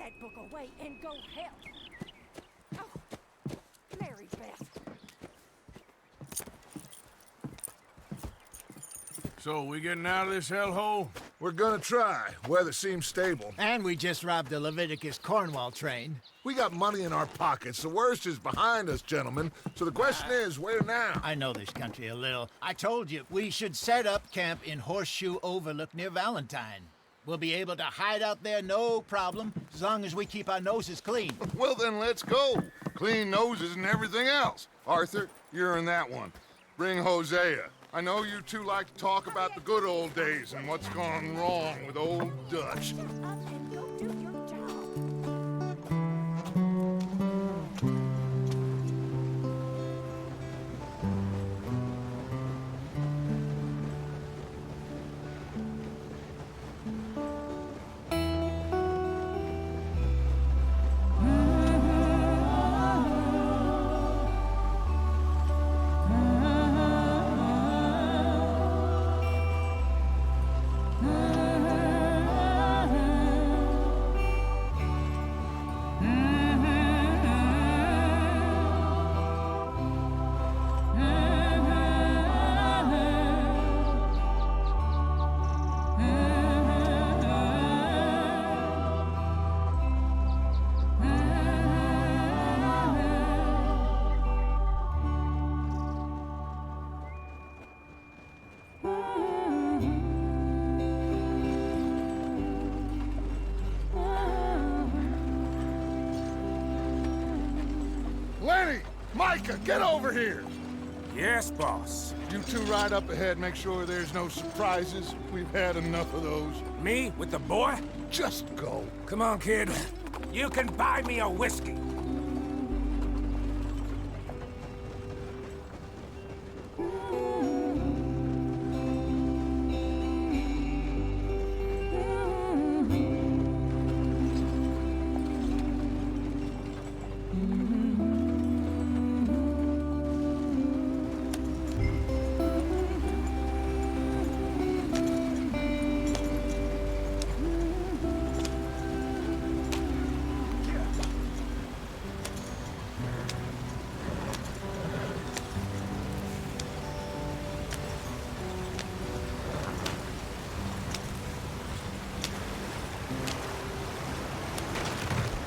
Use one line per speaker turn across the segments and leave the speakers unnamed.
that book away and go help. Oh, Mary Beth.
So, we getting out of this hellhole?
We're gonna try. Weather seems stable.
And we just robbed the Leviticus Cornwall train.
We got money in our pockets. The worst is behind us, gentlemen. So the question is, where now?
I know this country a little. I told you, we should set up camp in Horseshoe Overlook near Valentine. We'll be able to hide out there no problem, as long as we keep our noses clean.
Well, then let's go. Clean noses and everything else. Arthur, you're in that one. Bring Hosea. I know you two like to talk about the good old days and what's gone wrong with old Dutch.
Shut up and go do your job.
Lenny! Micah, get over here!
Yes, boss.
You two ride up ahead, make sure there's no surprises. We've had enough of those.
Me with the boy?
Just go.
Come on, kid. You can buy me a whiskey.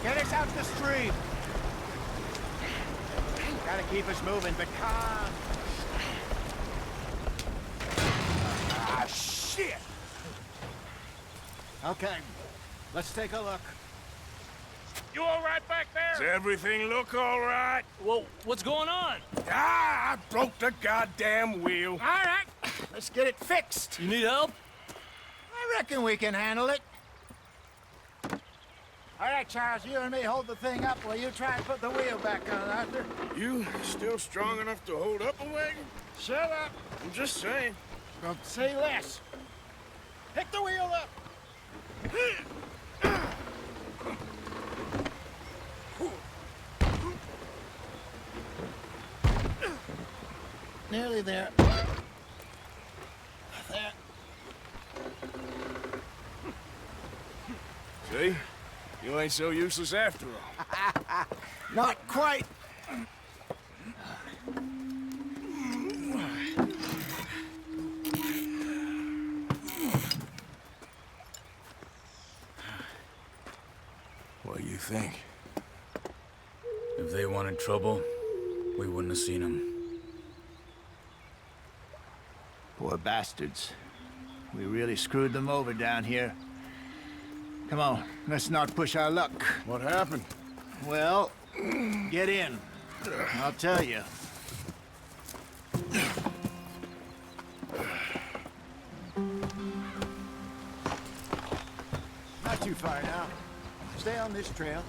Get us out the stream. Gotta keep us moving, but calm.
Ah, shit!
Okay, let's take a look.
You all right back
Does
there?
everything look all right?
Well, what's going on?
Ah, I broke the goddamn wheel.
All right, let's get it fixed.
You need help?
I reckon we can handle it. All right, Charles, you and me hold the thing up while you try and put the wheel back on, Arthur.
You still strong enough to hold up a wagon?
Shut up.
I'm just saying.
Say less. Pick the wheel up. Nearly there. There.
See? You ain't so useless after all.
Not quite.
What do you think?
If they wanted trouble, we wouldn't have seen them.
Poor bastards. We really screwed them over down here. Come on, let's not push our luck.
What happened?
Well, get in. I'll tell you. Not too far now. Stay on this trail.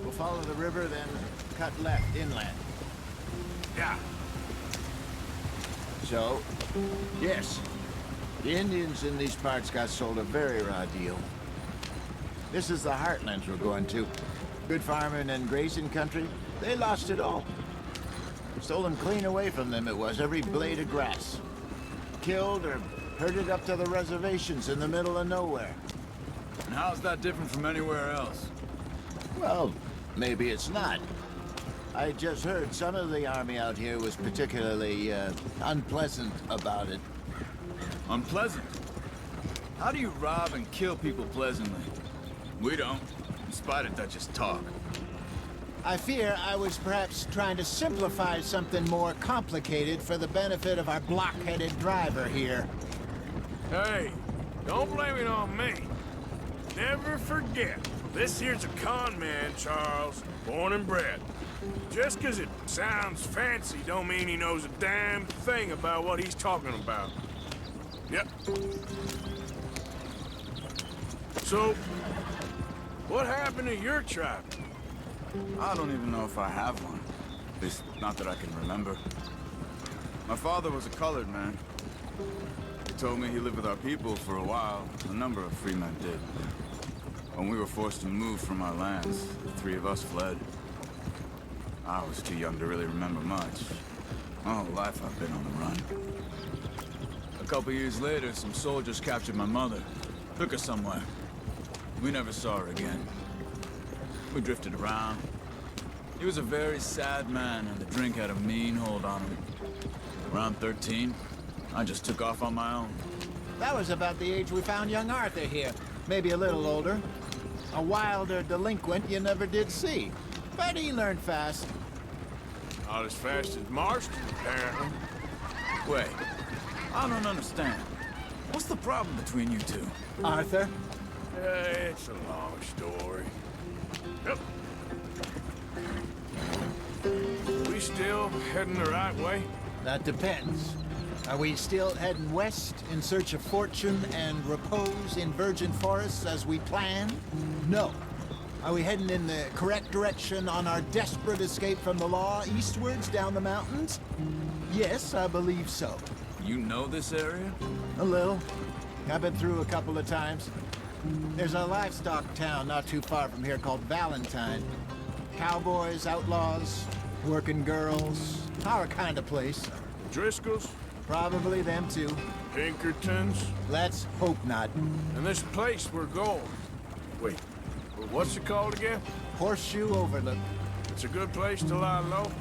We'll follow the river, then cut left inland.
Yeah.
So, yes, the Indians in these parts got sold a very raw deal. This is the heartlands we're going to. Good farming and grazing country, they lost it all. Stolen clean away from them it was, every blade of grass. Killed or herded up to the reservations in the middle of nowhere.
And how's that different from anywhere else?
Well, maybe it's not. I just heard some of the army out here was particularly, unpleasant about it.
Unpleasant? How do you rob and kill people pleasantly? We don't, in spite of Dutch's talk.
I fear I was perhaps trying to simplify something more complicated for the benefit of our block-headed driver here.
Hey, don't blame it on me. Never forget, this here's a con man, Charles, born and bred. Just 'cause it sounds fancy don't mean he knows a damn thing about what he's talking about. Yep. So, what happened to your tribe?
I don't even know if I have one. At least, not that I can remember. My father was a colored man. He told me he lived with our people for a while. A number of free men did. When we were forced to move from our lands, the three of us fled. I was too young to really remember much. My whole life I've been on the run. A couple years later, some soldiers captured my mother. Took her somewhere. We never saw her again. We drifted around. He was a very sad man, and the drink had a mean hold on him. Around 13, I just took off on my own.
That was about the age we found young Arthur here. Maybe a little older. A wilder delinquent you never did see. But he learned fast.
Not as fast as Marston, apparently.
Wait, I don't understand. What's the problem between you two?
Arthur?
It's a long story. Yep. We still heading the right way?
That depends. Are we still heading west in search of fortune and repose in virgin forests as we planned? No. Are we heading in the correct direction on our desperate escape from the law eastwards down the mountains? Yes, I believe so.
You know this area?
A little. I've been through a couple of times. There's a livestock town not too far from here called Valentine. Cowboys, outlaws, working girls, our kind of place.
Driscoll's?
Probably them too.
Pinkertons?
Let's hope not.
And this place we're going. Wait, what's it called again?
Horseshoe Overlook.
It's a good place to lie low?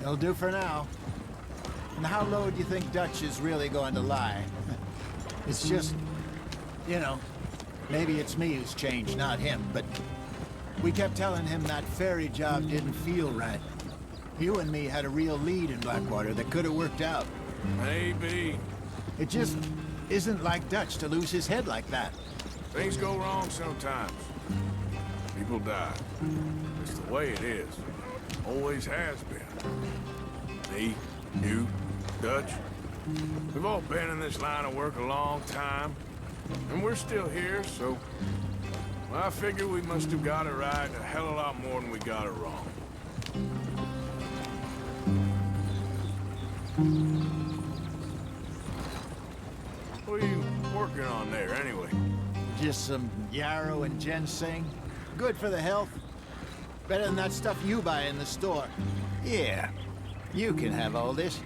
It'll do for now. And how low do you think Dutch is really going to lie? It's just, you know, maybe it's me who's changed, not him, but we kept telling him that ferry job didn't feel right. You and me had a real lead in Blackwater that could have worked out.
Maybe.
It just isn't like Dutch to lose his head like that.
Things go wrong sometimes. People die. It's the way it is. Always has been. Me, you, Dutch. We've all been in this line of work a long time. And we're still here, so... well, I figure we must have got it right a hell of a lot more than we got it wrong. What are you working on there, anyway?
Just some yarrow and ginseng. Good for the health. Better than that stuff you buy in the store. Yeah, you can have all this.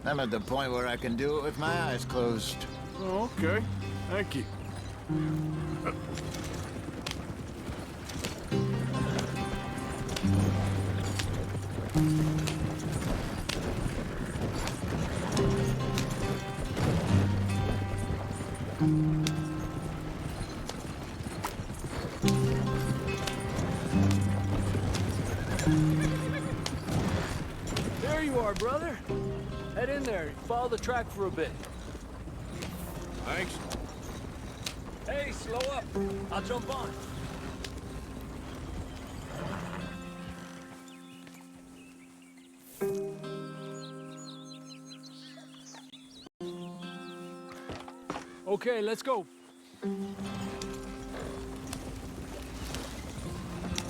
I'm at the point where I can do it with my eyes closed.
Oh, okay. Thank you.
There you are, brother. Head in there. Follow the track for a bit.
Thanks.
Hey, slow up. I'll jump on. Okay, let's go.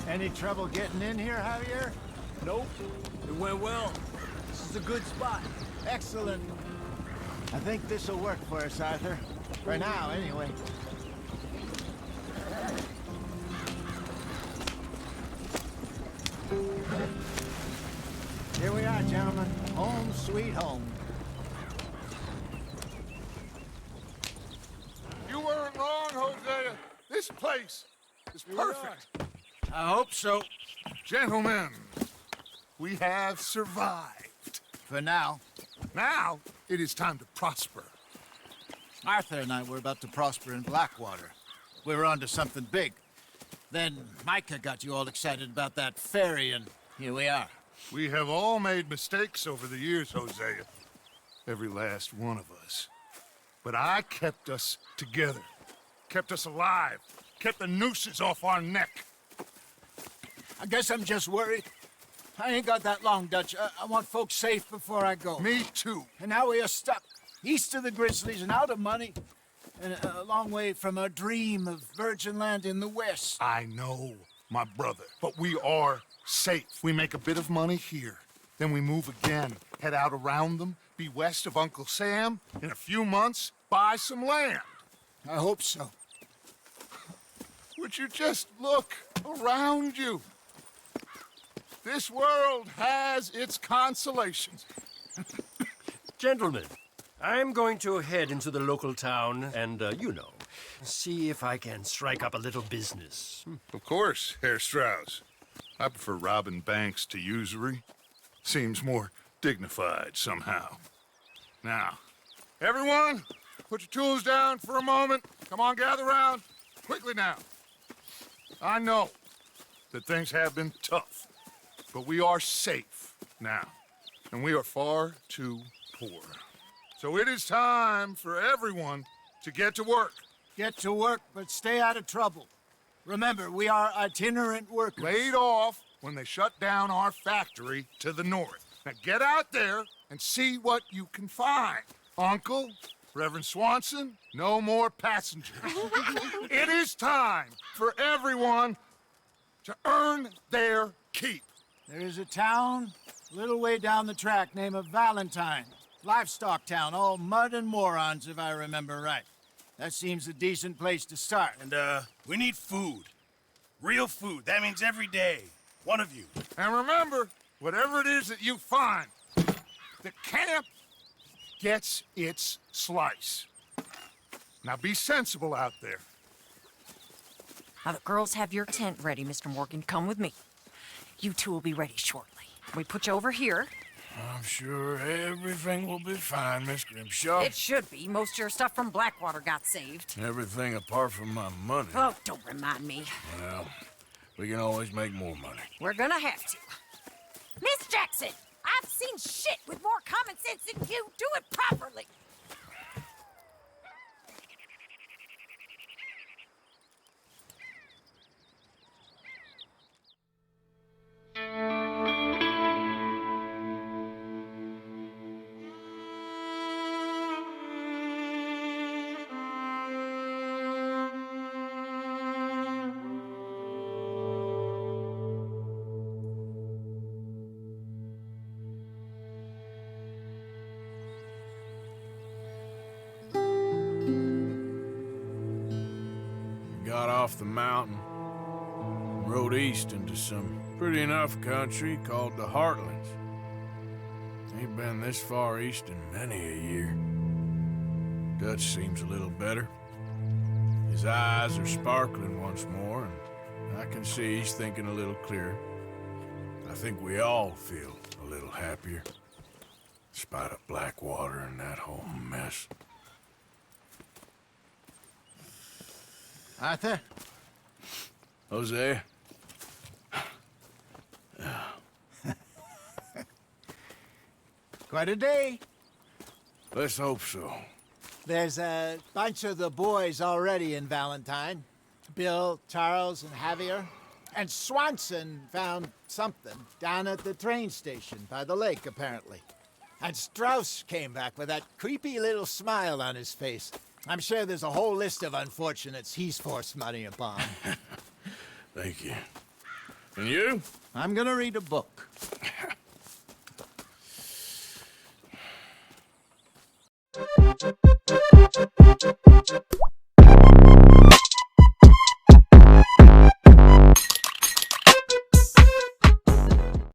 Any trouble getting in here, Javier?
Nope. It went well. This is a good spot.
Excellent. I think this'll work for us, Arthur. For now, anyway. Here we are, gentlemen. Home sweet home.
You weren't wrong, Hosea. This This place is perfect.
I hope so.
Gentlemen, we have survived.
For now.
Now, it is time to prosper.
Arthur and I were about to prosper in Blackwater. We were onto something big. Then Micah got you all excited about that ferry, and here we are.
We have all made mistakes over the years, Hosea. Every last one of us. But I kept us together. Kept us alive. Kept the nooses off our neck.
I guess I'm just worried. I ain't got that long, Dutch. I want folks safe before I go.
Me too.
And now we are stuck, east of the Grizzlies and out of money, and a long way from our dream of virgin land in the west.
I know, my brother, but we are safe. We make a bit of money here, then we move again, head out around them, be west of Uncle Sam, in a few months, buy some land.
I hope so.
Would you just look around you? This world has its consolations.
Gentlemen, I'm going to head into the local town and, see if I can strike up a little business.
Of course, Herr Strauss. I prefer robbing banks to usury. Seems more dignified somehow. Now, everyone, put your tools down for a moment. Come on, gather round. Quickly now. I know that things have been tough, but we are safe now, and we are far too poor. So it is time for everyone to get to work.
Get to work, but stay out of trouble. Remember, we are itinerant workers.
Laid off when they shut down our factory to the north. Now get out there and see what you can find. Uncle, Reverend Swanson, no more passengers. It is time for everyone to earn their keep.
There is a town a little way down the track named Valentine. Livestock town, all mud and morons, if I remember right. That seems a decent place to start.
And, we need food. Real food. That means every day. One of you.
And remember, whatever it is that you find, the camp gets its slice. Now be sensible out there.
Now the girls have your tent ready, Mr. Morgan. Come with me. You two will be ready shortly. We put you over here.
I'm sure everything will be fine, Miss Grimshaw.
It should be. Most of your stuff from Blackwater got saved.
Everything apart from my money.
Oh, don't remind me.
Well, we can always make more money.
We're gonna have to. Miss Jackson, I've seen shit with more common sense than you. Do it properly.
Got off the mountain, rode east into some pretty enough country called the Heartlands. Ain't been this far east in many a year. Dutch seems a little better. His eyes are sparkling once more, and I can see he's thinking a little clearer. I think we all feel a little happier, in spite of Blackwater and that whole mess.
Arthur?
Jose?
Quite a day.
Let's hope so.
There's a bunch of the boys already in Valentine. Bill, Charles, and Javier. And Swanson found something down at the train station by the lake, apparently. And Strauss came back with that creepy little smile on his face. I'm sure there's a whole list of unfortunates he's forced money upon.
Thank you. And you?
I'm gonna read a book.